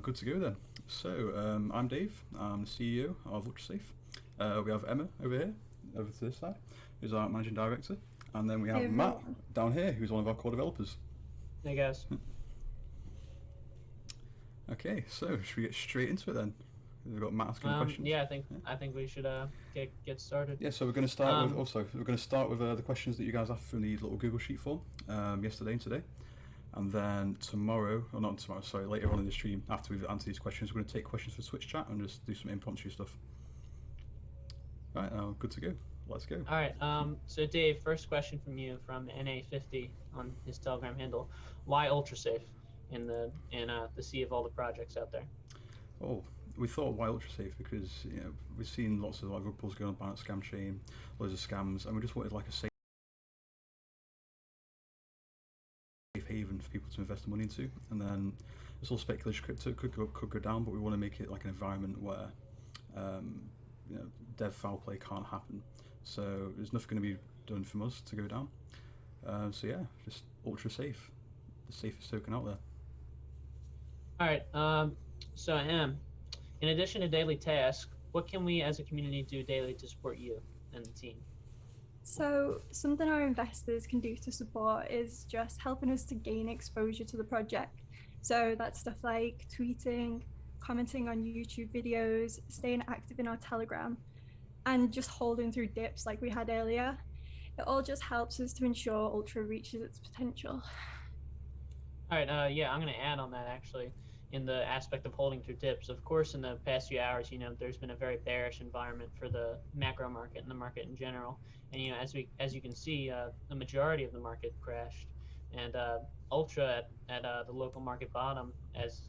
Good to go then. So, I'm Dave. I'm the CEO of Ultrasafe. We have Emma over here, over to this side, who's our managing director, and then we have Hey Matt everyone. down here, who's one of our core developers. Hey guys. Okay, so should we get straight into it then? We've got Matt asking the questions. Yeah, I think we should get started. Yeah, so we're going to start with the questions that you guys asked from the little Google Sheet form yesterday and today. And then tomorrow, or not tomorrow, sorry, later on in the stream, after we've answered these questions, we're going to take questions for Twitch chat and just do some impromptu stuff. Right, good to go. Let's go. All right. So Dave, first question from you from NA50 on his Telegram handle. Why Ultrasafe in the sea of all the projects out there? Oh, we thought why Ultrasafe because we've seen lots of like rug pulls going on Binance scam chain, loads of scams, and we just wanted like a safe haven for people to invest money into. And then it's all speculation. Crypto could go down, but we want to make it like an environment where dev foul play can't happen. So there's nothing going to be done from us to go down. So yeah, just Ultrasafe, the safest token out there. All right. So in addition to daily tasks, what can we as a community do daily to support you and the team? So something our investors can do to support is just helping us to gain exposure to the project. So that's stuff like tweeting, commenting on YouTube videos, staying active in our Telegram, and just holding through dips like we had earlier. It all just helps us to ensure Ultra reaches its potential. All right. Yeah, I'm going to add on that actually in the aspect of holding through dips. Of course, in the past few hours, there's been a very bearish environment for the macro market and the market in general. And as you can see, the majority of the market crashed, and Ultra at the local market bottom, as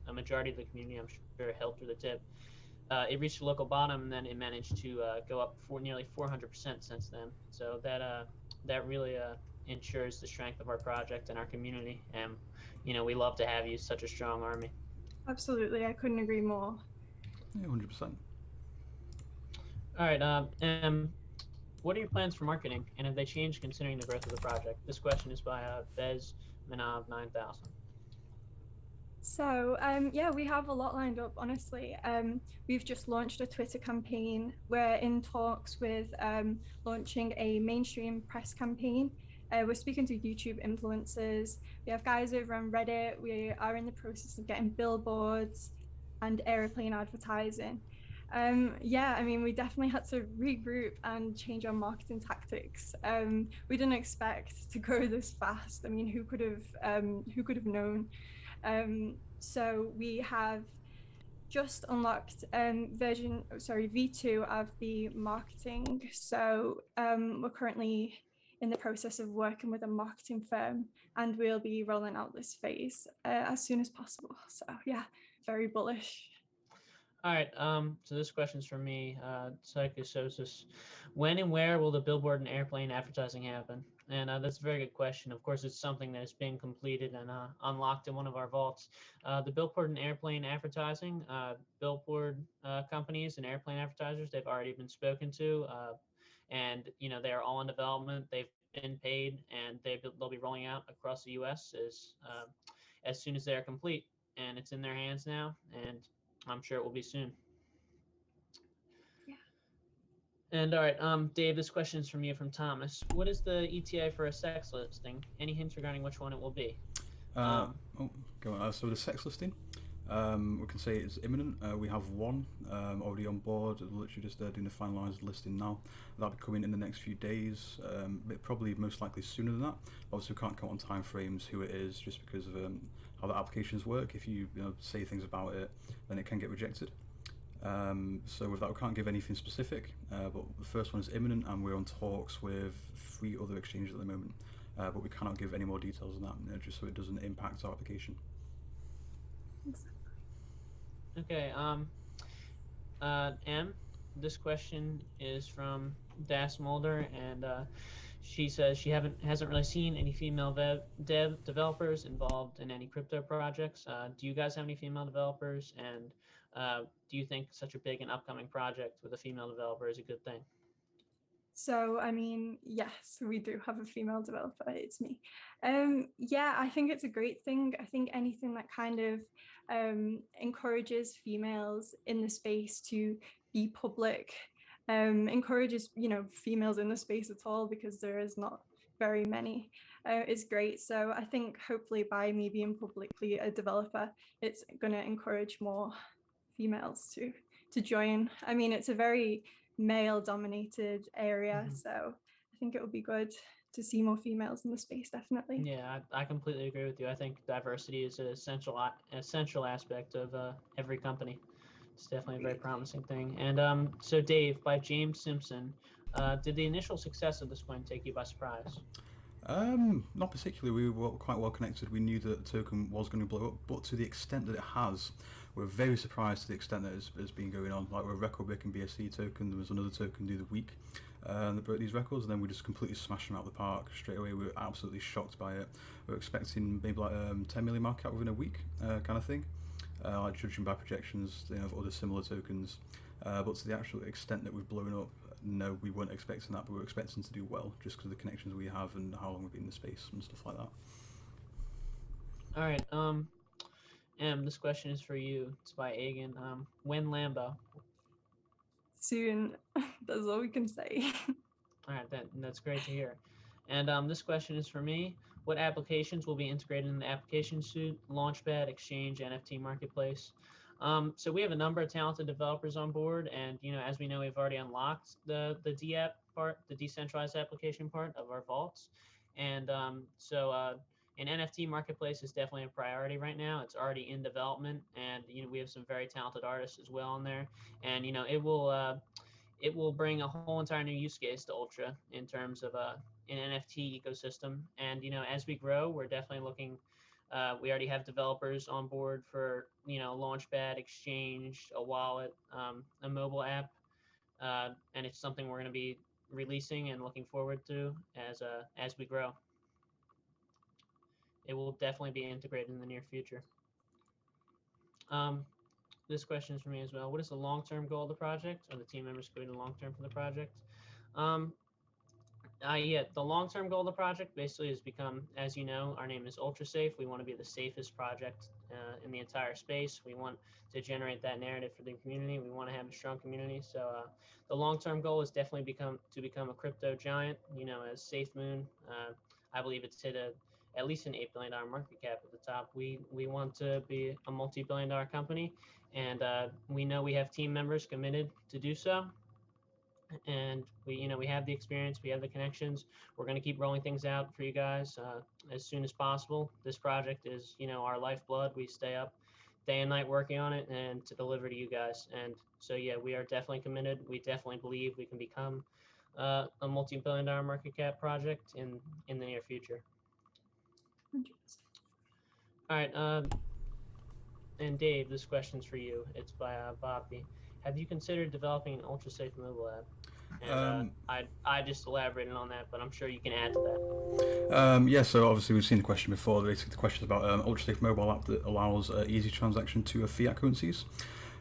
a majority of the community, I'm sure, held through the dip. It reached the local bottom, and then it managed to go up for nearly 400% since then. So that really ensures the strength of our project and our community. And we love to have you, such a strong army. Absolutely, I couldn't agree more. Yeah, 100%. All right. What are your plans for marketing, and have they changed considering the growth of the project? This question is by Bez Manav 9000. So yeah, we have a lot lined up, honestly. We've just launched a Twitter campaign. We're in talks with launching a mainstream press campaign. We're speaking to YouTube influencers. We have guys over on Reddit. We are in the process of getting billboards and airplane advertising. Yeah, I mean, we definitely had to regroup and change our marketing tactics. We didn't expect to grow this fast. I mean, who could have known? So we have just unlocked V2 of the marketing. So we're currently in the process of working with a marketing firm, and we'll be rolling out this phase as soon as possible. So yeah, very bullish. All right. So this question's from me, Psychososis. When and where will the billboard and airplane advertising happen? And that's a very good question. Of course, it's something that is being completed and unlocked in one of our vaults. The billboard and airplane advertising, billboard companies and airplane advertisers, they've already been spoken to, and they are all in development. They've been paid, and they'll be rolling out across the U.S. as soon as they are complete, and it's in their hands now, and I'm sure it will be soon. Yeah. And all right, Dave, this question is from you, from Thomas. What is the ETA for a sex listing? Any hints regarding which one it will be? Go on. So the sex listing, we can say it's imminent. We have one already on board. We're literally just doing the finalised listing now. That'll be coming in the next few days. Probably most likely sooner than that. Obviously, we can't count on time frames who it is, just because of how the applications work. If you say things about it, then it can get rejected. So with that, we can't give anything specific. But the first one is imminent, and we're on talks with 3 other exchanges at the moment. But we cannot give any more details on that, just so it doesn't impact our application. Okay. This question is from Das Mulder, and she says she hasn't really seen any female developers involved in any crypto projects. Do you guys have any female developers? And do you think such a big and upcoming project with a female developer is a good thing? So, I mean, yes, we do have a female developer. It's me. Yeah, I think it's a great thing. I think anything that kind of encourages females in the space to be public, encourages, females in the space at all, because there is not very many, is great. So I think hopefully by me being publicly a developer, it's going to encourage more females to join. I mean, it's a very male dominated area, so I think it would be good to see more females in the space, definitely. Yeah, I completely agree with you. I think diversity is an essential aspect of every company. It's definitely a very promising thing. And so, Dave, by James Simpson, did the initial success of this coin take you by surprise? Not particularly. We were quite well connected. We knew that the token was going to blow up, but to the extent that it has, we're very surprised to the extent that it's been going on. Like, we're record-breaking BSC token. There was another token the other week that broke these records, and then we just completely smashed them out of the park straight away. We were absolutely shocked by it. We were expecting maybe like 10 million market cap within a week, kind of thing. Like judging by projections, of other similar tokens. But to the actual extent that we've blown up, no, we weren't expecting that, but we were expecting to do well just because of the connections we have and how long we've been in the space and stuff like that. All right. This question is for you. It's by Agan. When Lambo? Soon. That's all we can say. All right, that's great to hear. And this question is for me. What applications will be integrated in the application suite, Launchpad, Exchange, NFT Marketplace? So we have a number of talented developers on board, and as we know, we've already unlocked the DApp part, the decentralized application part of our vaults, and so an NFT marketplace is definitely a priority right now. It's already in development, and we have some very talented artists as well in there, and it will bring a whole entire new use case to Ultra in terms of an NFT ecosystem. And as we grow, we're definitely looking. We already have developers on board for Launchpad, Exchange, a wallet, a mobile app, and it's something we're going to be releasing and looking forward to as we grow. It will definitely be integrated in the near future. This question is for me as well. What is the long-term goal of the project? Are the team members creating long-term for the project? Yeah, the long-term goal of the project basically has become, as you know, our name is Ultrasafe. We want to be the safest project in the entire space. We want to generate that narrative for the community. We want to have a strong community. So the long-term goal is definitely become a crypto giant. As SafeMoon, I believe it's hit at least an $8 billion market cap at the top. We want to be a multi-billion-dollar company, and we know we have team members committed to do so. And we have the experience, we have the connections. We're going to keep rolling things out for you guys as soon as possible. This project is our lifeblood. We stay up day and night working on it and to deliver to you guys. And so yeah, we are definitely committed. We definitely believe we can become a multi-billion-dollar market cap project in the near future. All right, and Dave, this question's for you. It's by Bobby. Have you considered developing an Ultrasafe mobile app? And I just elaborated on that, but I'm sure you can add to that. Yeah, so obviously we've seen the question before. Basically, the question is about Ultrasafe mobile app that allows easy transaction to fiat currencies.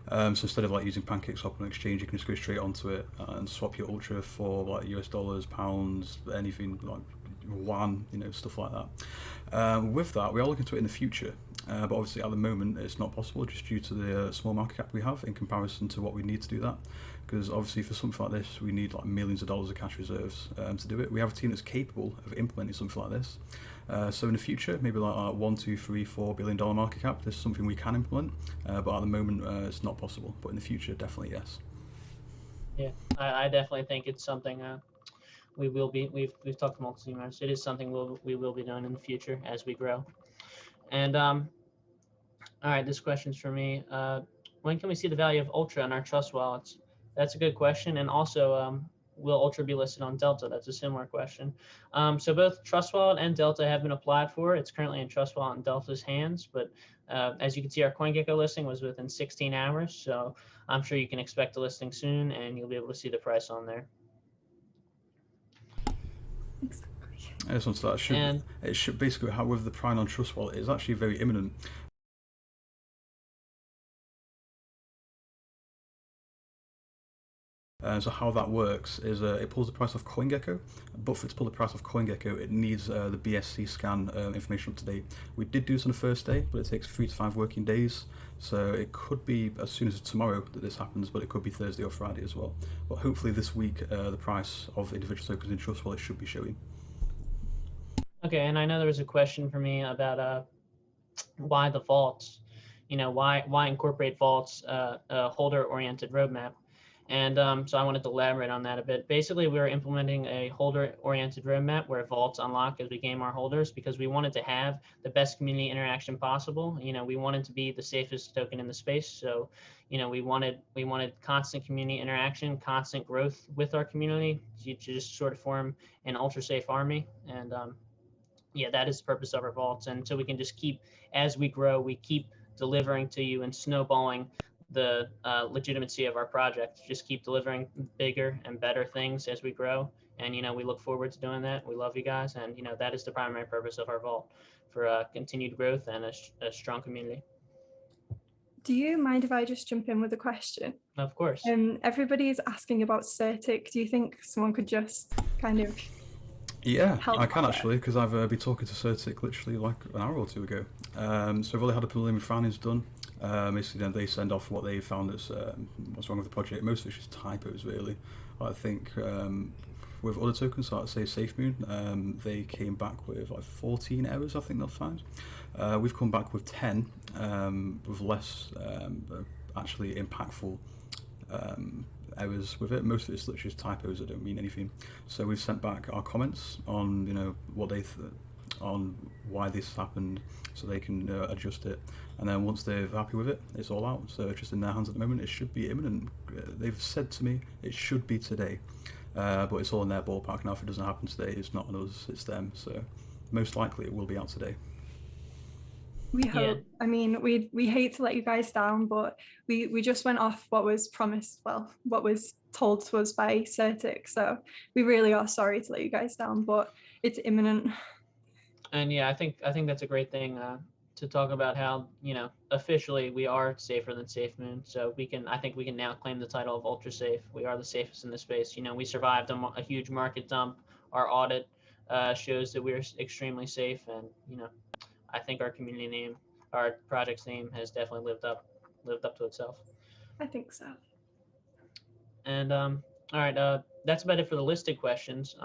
So instead of like using Pancakeswap on exchange, you can just go straight onto it and swap your Ultra for like US dollars, pounds, anything like yuan, stuff like that. With that, we are looking to it in the future, but obviously at the moment it's not possible just due to the small market cap we have in comparison to what we need to do that. Because obviously for something like this, we need like millions of dollars of cash reserves to do it. We have a team that's capable of implementing something like this. So in the future, maybe like $1, $2, $3, $4 billion market cap, this is something we can implement, but at the moment it's not possible. But in the future, definitely yes. Yeah, I definitely think it's something we will be. We've talked to multiple teammates. It is something we will be doing in the future as we grow. And all right, this question's for me. When can we see the value of Ultra in our trust wallets? That's a good question. And also, will Ultra be listed on Delta? That's a similar question. So both Trust Wallet and Delta have been applied for. It's currently in Trust Wallet and Delta's hands, but as you can see, our CoinGecko listing was within 16 hours. So I'm sure you can expect a listing soon, and you'll be able to see the price on there. Exactly. This one's that it should basically how with the Prime on Trust Wallet is actually very imminent. So how that works is it pulls the price off CoinGecko, but for it to pull the price off CoinGecko, it needs the BSC scan information up to date. We did do this on the first day, but it takes 3 to 5 working days. So it could be as soon as tomorrow that this happens, but it could be Thursday or Friday as well. But hopefully this week, the price of individual tokens in Trust Wallet should be showing. Okay, and I know there was a question for me about why the vaults, why incorporate vaults, a holder-oriented roadmap. And so I wanted to elaborate on that a bit. Basically, we were implementing a holder-oriented roadmap where vaults unlock as we game our holders because we wanted to have the best community interaction possible. We wanted to be the safest token in the space. So, we wanted constant community interaction, constant growth with our community to just sort of form an ultra-safe army. And yeah, that is the purpose of our vaults. And so we can just keep, as we grow, we keep delivering to you and snowballing the legitimacy of our project. Just keep delivering bigger and better things as we grow. And, we look forward to doing that. We love you guys. And, that is the primary purpose of our vault, for continued growth and a strong community. Do you mind if I just jump in with a question? Of course. Everybody is asking about CertiK. Do you think someone could just kind of... Yeah, I can actually, because I've been talking to CertiK literally like an hour or two ago. So I've already had a preliminary findings done. Basically, then they send off what they found as what's wrong with the project. Most of it's just typos, really. I think with other tokens, like say SafeMoon, they came back with like 14 errors. I think they'll find. We've come back with 10, with less actually impactful errors with it. Most of it's literally just typos that don't mean anything. So we've sent back our comments on what they on why this happened, so they can adjust it. And then once they're happy with it, it's all out. So it's just in their hands at the moment. It should be imminent. They've said to me it should be today, but it's all in their ballpark now. If it doesn't happen today, it's not on us, it's them. So most likely it will be out today. We hope. Yeah. I mean, we hate to let you guys down, but we just went off what was promised, well, what was told to us by CertiK. So we really are sorry to let you guys down, but it's imminent. And yeah, I think that's a great thing to talk about how, officially we are safer than SafeMoon. So I think we can now claim the title of ultra safe. We are the safest in the space. We survived a huge market dump. Our audit shows that we're extremely safe, and I think our community name, our project's name, has definitely lived up to itself. I think so. And all right, that's about it for the listed questions.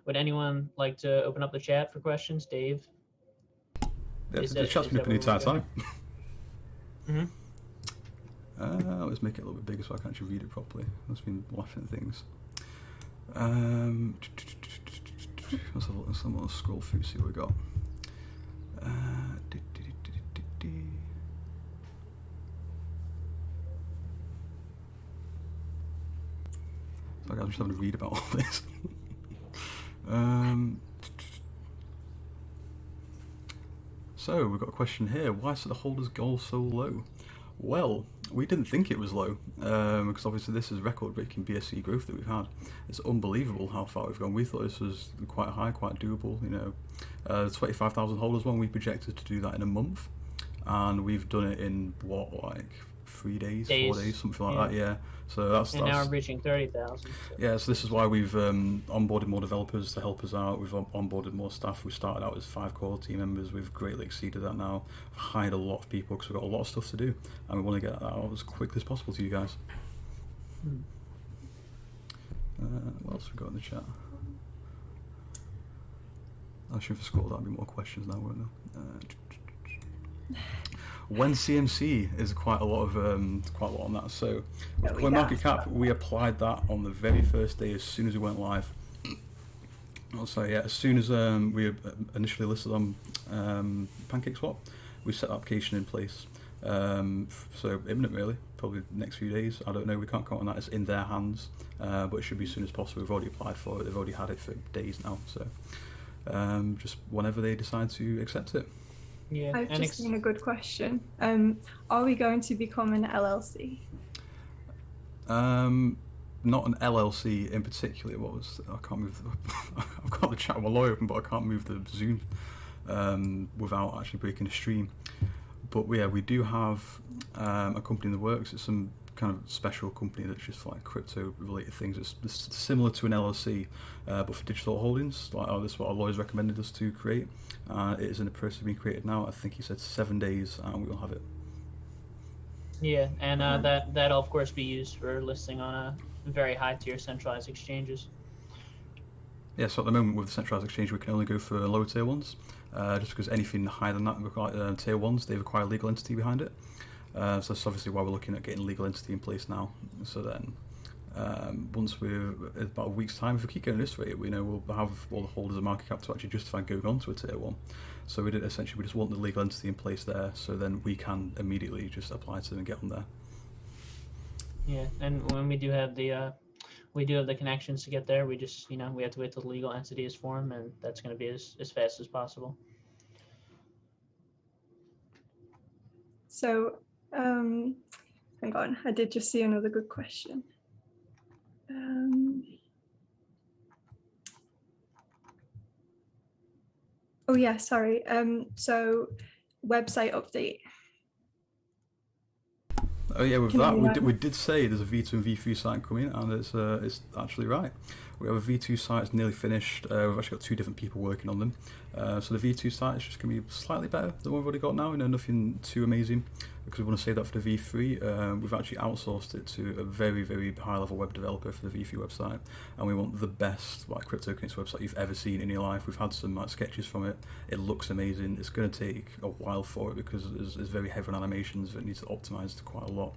Would anyone like to open up the chat for questions, Dave? Yeah, the chat's been open the entire time. Mm-hmm. Let's make it a little bit bigger so I can actually read it properly. I've been laughing at things. Let's have a look. Let's scroll through, see what we got. Sorry, I'm just having to read about all this. So we've got a question here. Why is the holders goal so low? Well, we didn't think it was low, because obviously this is record-breaking BSC growth that we've had. It's unbelievable how far we've gone. We thought this was quite high, quite doable. 25,000 holders one, we projected to do that in a month, and we've done it in like 3 days, 4 days, something like that. Yeah. So that's now we're reaching 30,000. So. Yeah. So this is why we've onboarded more developers to help us out. We've onboarded more staff. We started out as 5 core team members. We've greatly exceeded that now. We've hired a lot of people because we've got a lot of stuff to do, and we want to get that out as quickly as possible to you guys. What else have we got in the chat? I should have scrolled down a bit more questions now, won't there? When CMC is quite a lot on that. So with market cap, we applied that on the very first day as soon as we went live. Also, yeah, as soon as we initially listed on Pancakeswap, we set the application in place. So imminent, really, probably the next few days. I don't know, we can't count on that. It's in their hands, but it should be as soon as possible. We've already applied for it. They've already had it for days now. So just whenever they decide to accept it. Yeah, I've just seen a good question. Are we going to become an LLC? Not an LLC in particular. I can't move. I've got the chat with my lawyer open, but I can't move the Zoom without actually breaking the stream. But yeah, we do have a company in the works. It's some kind of special company that's just like crypto related things. It's similar to an LLC, but for digital holdings. Like, this is what our lawyers recommended us to create. It is in the process of being created now. I think he said 7 days, and we will have it. Yeah, and that'll of course be used for listing on a very high tier centralized exchanges. Yeah, so at the moment with the centralized exchange, we can only go for lower tier ones, just because anything higher than that, tier ones, they require a legal entity behind it. So that's obviously why we're looking at getting a legal entity in place now. So then, once we're about a week's time, if we keep going this rate, we know we'll have all the holders of market cap to actually justify going on to a tier one. So we just want the legal entity in place there, so then we can immediately just apply to them and get on there. Yeah, and when we do have the connections to get there, we just, we have to wait till the legal entity is formed, and that's going to be as fast as possible. So, hang on, I did just see another good question. Oh yeah, sorry. So, website update. Oh yeah, with that we did say there's a V2 and V3 site coming, and it's actually right. We have a V2 site, it's nearly finished. We've actually got 2 different people working on them. So the V2 site is just going to be slightly better than what we've already got now. Nothing too amazing, because we want to save that for the V3. We've actually outsourced it to a very, very high-level web developer for the V3 website, and we want the best CryptoKnomics website you've ever seen in your life. We've had some sketches from it. It looks amazing. It's going to take a while for it because it's very heavy on animations that needs to optimize to quite a lot.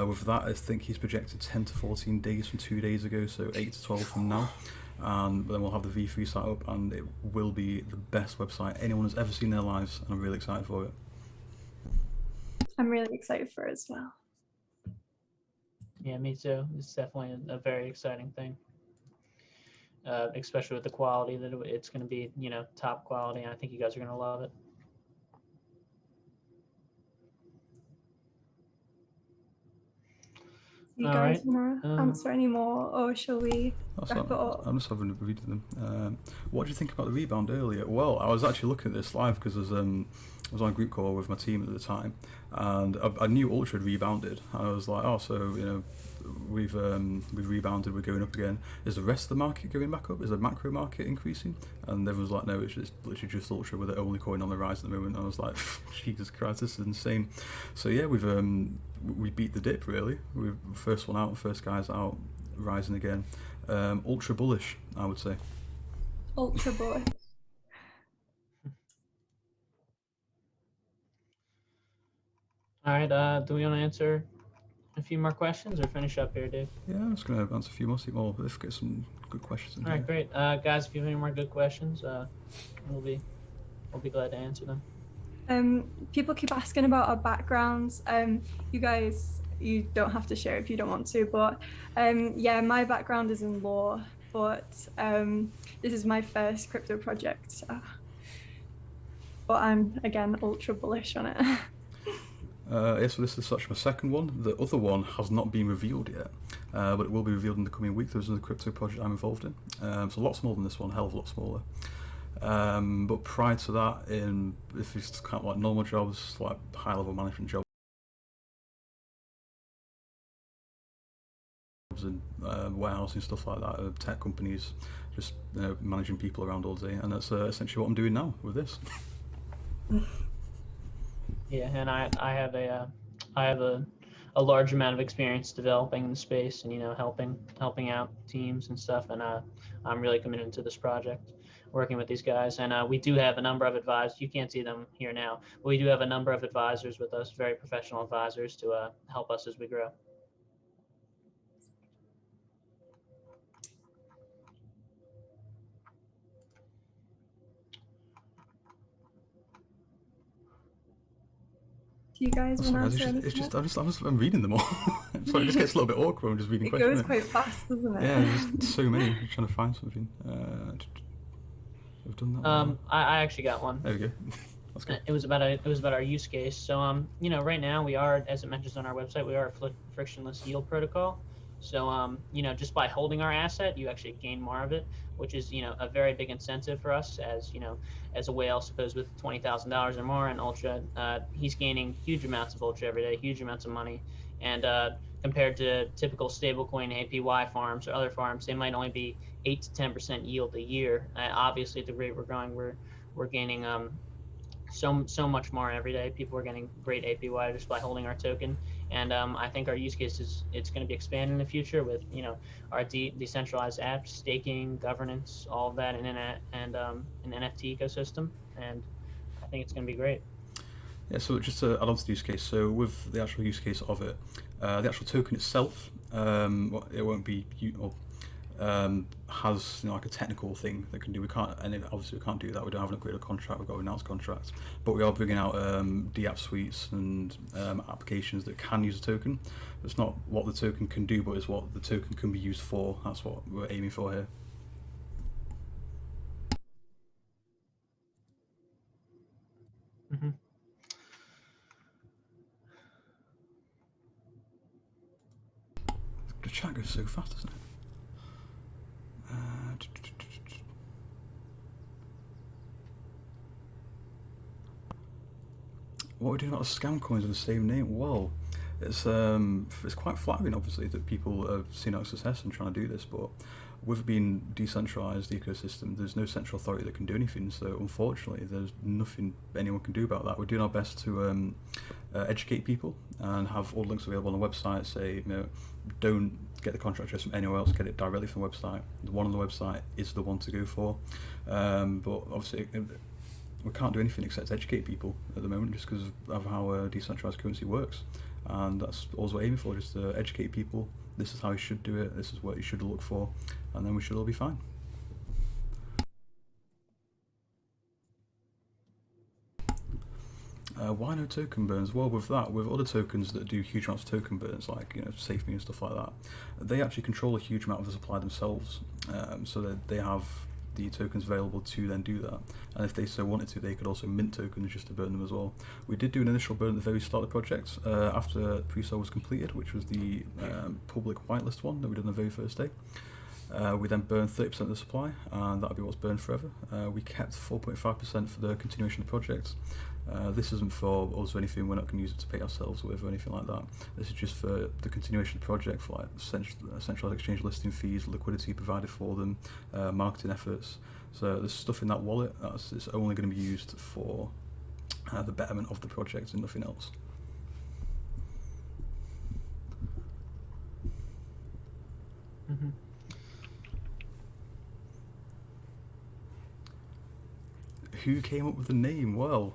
With that, I think he's projected 10 to 14 days from 2 days ago, so 8 to 12 from now. And then we'll have the V3 site up, and it will be the best website anyone has ever seen in their lives, and I'm really excited for it. I'm really excited for it as well. Yeah, me too. It's definitely a very exciting thing, especially with the quality that it's going to be, top quality, and I think you guys are going to love it. Do you guys want to answer any more, or shall we wrap it up? I'm just having a read of them. What did you think about the rebound earlier? Well, I was actually looking at this live because I was on a group call with my team at the time, and I knew Ultra had rebounded. I was like, oh, so we've rebounded, we're going up again. Is the rest of the market going back up? Is the macro market increasing? And everyone was like, no, it's literally just Ultra, with the only coin on the rise at the moment. And I was like, Jesus Christ, this is insane. So yeah, we beat the dip really. We're first one out, first guys out, rising again. Ultra bullish, I would say. Ultra bullish. All right, do we want to answer a few more questions or finish up here, Dave? Yeah, I'm just going to answer a few more, see more, but let's get some good questions in. All right, great. Guys, if you have any more good questions, we'll be glad to answer them. People keep asking about our backgrounds. You guys, you don't have to share if you don't want to, but yeah, my background is in law, but this is my first crypto project. So. But I'm, again, ultra bullish on it. Yeah, so this is such my second one. The other one has not been revealed yet, but it will be revealed in the coming week. There's another crypto project I'm involved in. It's a lot smaller than this one, a hell of a lot smaller. But prior to that, if it's kind of like normal jobs, like high-level management jobs and warehousing, stuff like that, tech companies, just managing people around all day, and that's essentially what I'm doing now with this. Yeah, and I have a large amount of experience developing the space and helping out teams and stuff, and I'm really committed to this project, working with these guys. And we do have a number of advisors. You can't see them here now, but we do have a number of advisors with us, very professional advisors, to help us as we grow. Do you guys want to answer I'm reading them all. So it just gets a little bit awkward when I'm just reading questions. It goes quite fast, doesn't it? Yeah, there's just so many. I'm trying to find something. We've done that. I actually got one. There we go. That's good. It was about our use case. So right now we are, as it mentions on our website, we are a frictionless yield protocol. So, just by holding our asset, you actually gain more of it, which is, a very big incentive for us as, as a whale, suppose with $20,000 or more in Ultra, he's gaining huge amounts of Ultra every day, huge amounts of money. And compared to typical stablecoin APY farms or other farms, they might only be 8 to 10% yield a year. Obviously, at the rate we're going, we're gaining so much more every day. People are getting great APY just by holding our token, and I think our use case is it's going to be expanded in the future with our decentralized apps, staking, governance, all of that, and an NFT ecosystem, and I think it's going to be great. Yeah, so just to add on to the use case, so with the actual use case of it, the actual token itself, it won't be has like a technical thing that can do. We can't, and obviously we can't do that. We don't have an upgraded contract. We've got an announced contract, but we are bringing out DApp suites and applications that can use a token. It's not what the token can do, but it's what the token can be used for. That's what we're aiming for here. Mm-hmm. The chat goes so fast, doesn't it? What are we doing about the scam coins with the same name? Well, it's quite flattering, obviously, that people have seen our success and trying to do this, but with it being decentralized ecosystem, there's no central authority that can do anything. So unfortunately, there's nothing anyone can do about that. We're doing our best to educate people and have all the links available on the website. Say, don't get the contract address from anywhere else. Get it directly from the website. The one on the website is the one to go for. But obviously, we can't do anything except educate people at the moment, just because of how decentralized currency works. And that's all we're aiming for, just to educate people. This is how you should do it, this is what you should look for, and then we should all be fine. Why no token burns? Well, with other tokens that do huge amounts of token burns, like SafeMe and stuff like that, they actually control a huge amount of the supply themselves, so that they have the tokens available to then do that. And if they so wanted to, they could also mint tokens just to burn them as well. We did do an initial burn at the very start of the project after pre-sale was completed, which was the public whitelist one that we did on the very first day. We then burned 30% of the supply, and that'll be what's burned forever. We kept 4.5% for the continuation of the project. This isn't for us or anything, we're not going to use it to pay ourselves with or anything like that. This is just for the continuation of the project, for like centralized exchange listing fees, liquidity provided for them, marketing efforts. So there's stuff in that wallet it's only going to be used for the betterment of the project and nothing else. Mm-hmm. Who came up with the name? Well,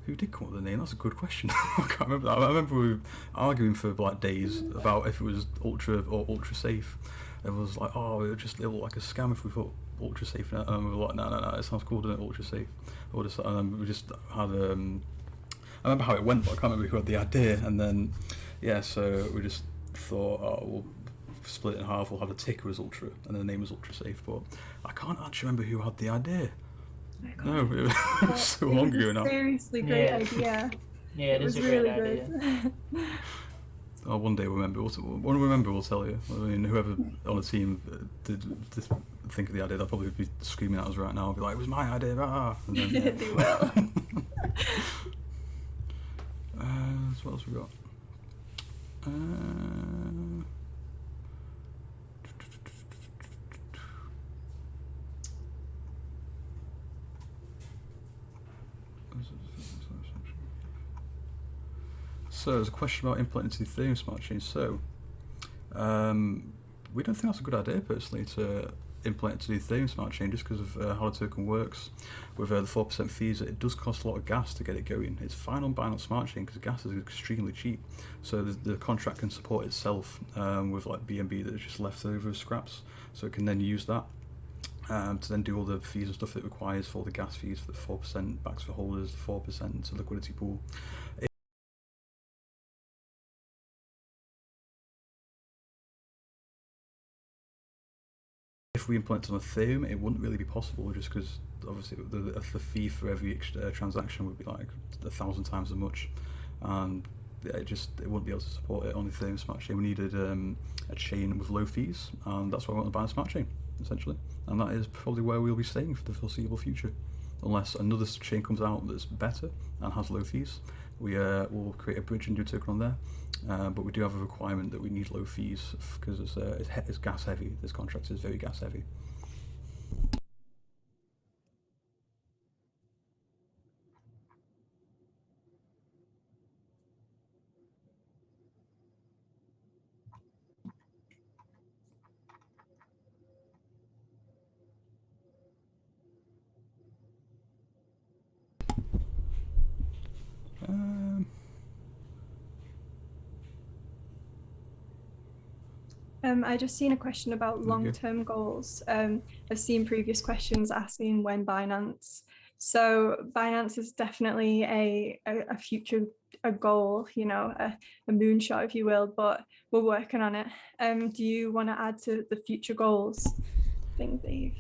who did come up with the name? That's a good question. I can't remember that. I remember we were arguing for like days about if it was Ultra or Ultrasafe. It was like, oh, it would look like a scam if we put Ultrasafe in it. And we were like, no, it sounds cool, doesn't it, Ultrasafe? We just had I remember how it went, but I can't remember who had the idea. And then, yeah, so we just thought, oh, we'll split it in half. We'll have the ticker as Ultra, and then the name was Ultrasafe. But I can't actually remember who had the idea. No, it was so long ago now. Seriously, great idea. Yeah, it is a great really idea. Oh, one day we'll remember. When we remember, we'll tell you. I mean, whoever on the team did think of the idea, they'll probably be screaming at us right now. I'll be like, it was my idea. And then, yeah. They will. So what else we got? So there's a question about implementing the Ethereum smart chain. So we don't think that's a good idea personally to implement to the Ethereum smart chain, just because of how the token works. With the 4% fees, it does cost a lot of gas to get it going. It's fine on Binance Smart Chain because gas is extremely cheap, so the contract can support itself with like BNB that is just left over as scraps, so it can then use that to then do all the fees and stuff that it requires for the gas fees, for the 4% backs for holders, the 4% to liquidity pool. If we implement it on Ethereum, it wouldn't really be possible, just because obviously the fee for every transaction would be like 1,000 times as much, and it wouldn't be able to support it on the Ethereum smart chain. We needed a chain with low fees, and that's why I want to buy a smart chain, essentially. And that is probably where we'll be staying for the foreseeable future, unless another chain comes out that's better and has low fees. We'll create a bridge and do a token on there, but we do have a requirement that we need low fees because it's gas heavy. This contract is very gas heavy. I just seen a question about long-term goals. I've seen previous questions asking when Binance. So Binance is definitely a future, a goal, you know, a moonshot, if you will, but we're working on it. Do you want to add to the future goals thing, Dave?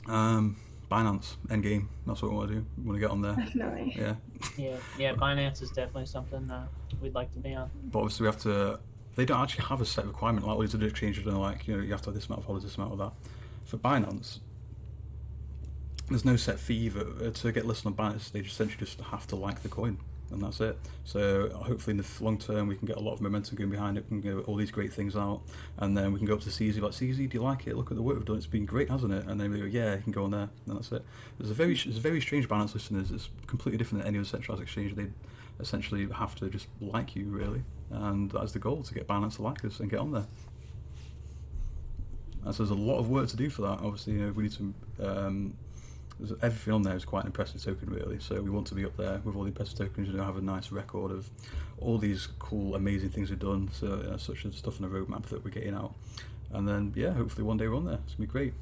Binance, Endgame, that's what we want to do. We want to get on there. Definitely. Yeah, Binance is definitely something we'd like to be on. But obviously we have to, they don't actually have a set requirement like all these other exchanges are like, you know, you have to have this amount of holders, this amount of that. For Binance, there's no set fee either. To get listed on Binance, they essentially just have to like the coin, and that's it. So hopefully in the long term we can get a lot of momentum going behind it, we can get all these great things out, and then we can go up to CZ like, CZ, do you like it? Look at the work we've done, it's been great, hasn't it? And then we go, yeah, you can go on there, and that's it. There's a very strange Binance listing. It's completely different than any other centralized exchange. They essentially have to just like you, really, and that's the goal, to get Binance to like us and get on there. And so there's a lot of work to do for that. Obviously, you know, we need to everything on there is quite an impressive token, really, so we want to be up there with all the impressive tokens, you know, have a nice record of all these cool, amazing things we've done, so you know, such as stuff on the roadmap that we're getting out, and then yeah, hopefully one day we're on there. It's gonna be great.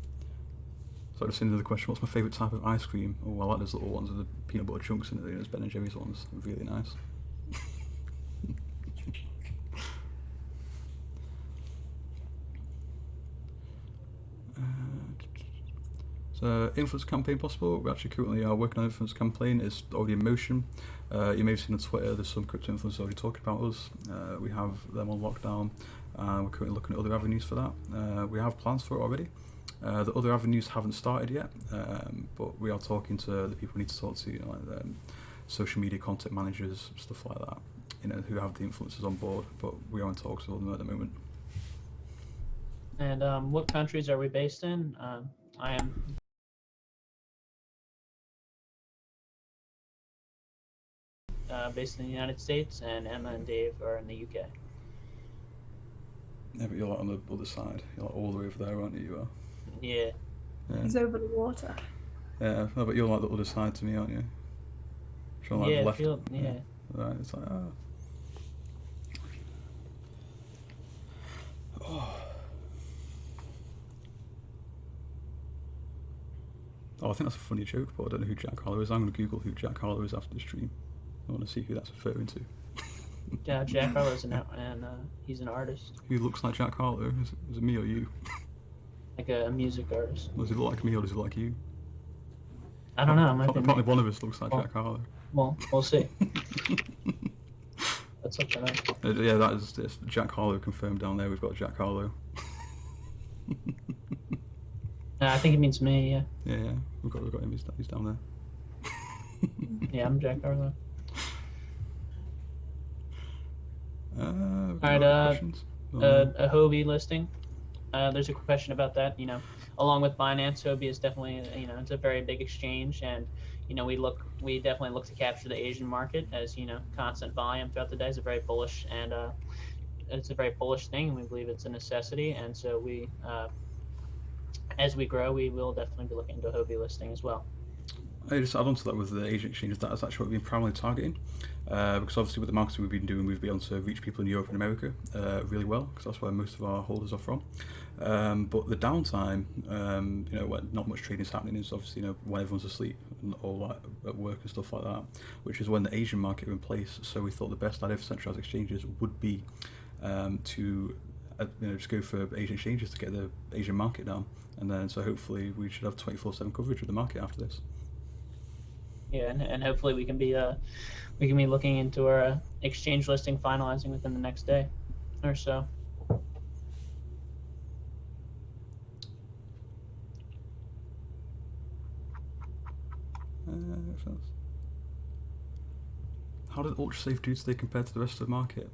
So I just seen another question, what's my favourite type of ice cream? Oh, I like those little ones with the peanut butter chunks in it, those Ben & Jerry's ones, they're really nice. Influence campaign possible. We actually currently are working on an influence campaign. It's already in motion. You may have seen on Twitter there's some crypto influencers already talking about us. We have them on lockdown. We're currently looking at other avenues for that. We have plans for it already. The other avenues haven't started yet, but we are talking to the people we need to talk to, you know, like social media content managers, stuff like that, you know, who have the influencers on board, but we are in talks with them at the moment. And what countries are we based in? I am based in the United States, and Emma and Dave are in the UK. Yeah, but you're like on the other side. You're like all the way over there, aren't you? You are. Yeah. He's over the water. Yeah, no, but you're like the other side to me, aren't you? You're like the left. Yeah. Right, it's like, Oh, I think that's a funny joke, but I don't know who Jack Harlow is. I'm going to Google who Jack Harlow is after the stream. I want to see who that's referring to. Yeah, Jack Harlow's he's an artist. Who looks like Jack Harlow? Is it me or you? Like a music artist. Does he look like me or does he look like you? I don't know. Probably one of us looks like Jack Harlow. Well, we'll see. Let's look that up. Yeah, that is Jack Harlow confirmed down there. We've got Jack Harlow. I think it means me. Yeah. Yeah. We've got him. He's down there. Yeah, I'm Jack Harlow. All right. A Hobie listing. There's a question about that. You know, along with Binance, Hobie is definitely, you know, it's a very big exchange, and you know, we definitely look to capture the Asian market, as you know, constant volume throughout the day is a very bullish, and it's a very bullish thing, and we believe it's a necessity, and so we, as we grow, we will definitely be looking into a Hobie listing as well. I just add on to that with the Asian exchanges, that's actually what we've been primarily targeting, because obviously with the marketing we've been doing, we've been able to reach people in Europe and America really well, because that's where most of our holders are from. But the downtime, you know, when not much trading is happening, is obviously, you know, when everyone's asleep and all like at work and stuff like that, which is when the Asian market are in place. So we thought the best idea for centralized exchanges would be to you know, just go for Asian exchanges to get the Asian market down, and then so hopefully we should have 24/7 coverage of the market after this. Yeah, and hopefully we can be looking into our exchange listing finalizing within the next day or so. How did Ultrasafe do today compared to the rest of the market?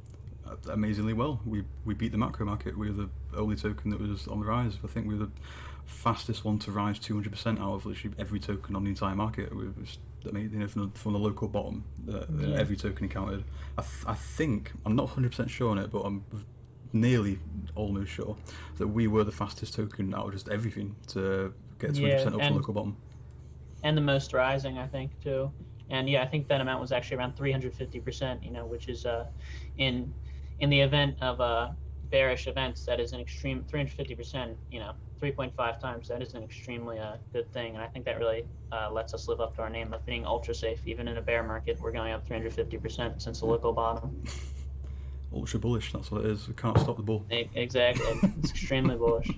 Amazingly well. We beat the macro market. We were the only token that was on the rise. I think we were the fastest one to rise 200% out of literally every token on the entire market. We was, I mean, you know, from the local bottom, every token encountered. I think, I'm not 100% sure on it, but I'm nearly almost sure that we were the fastest token out of just everything to get 200% up from the local bottom. And the most rising, I think, too. And yeah, I think that amount was actually around 350%, you know, which is in the event of bearish events, that is an extreme 350%, you know, 3.5 times. That is an extremely good thing. And I think that really lets us live up to our name of being ultra safe. Even in a bear market, we're going up 350% since the local bottom. Ultra bullish, that's what it is. We can't stop the bull. Exactly. It's extremely bullish.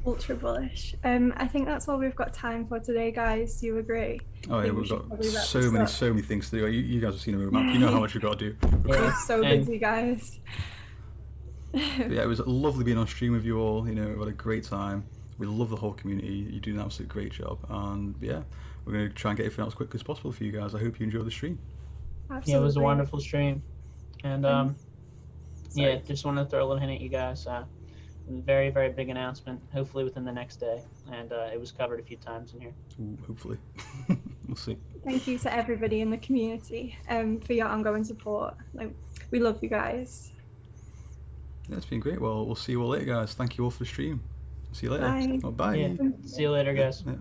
Ultra bullish. I think that's all we've got time for today, guys. Do you agree? Oh yeah, we've got so many things to do. You guys have seen the roadmap. You know how much we've got to do. We're so busy, guys. But yeah, it was lovely being on stream with you all. You know, we had a great time. We love the whole community. You do an absolute great job. And yeah, we're going to try and get everything out as quickly as possible for you guys. I hope you enjoyed the stream. Absolutely. Yeah, it was a wonderful stream. And yeah, just wanted to throw a little hint at you guys. Very, very big announcement, hopefully within the next day. And it was covered a few times in here. Ooh, hopefully. We'll see. Thank you to everybody in the community for your ongoing support. We love you guys. Yeah, it's been great. Well, we'll see you all later, guys. Thank you all for the stream. See you later. Bye. Oh, bye. Yeah. See you later, guys. Yeah.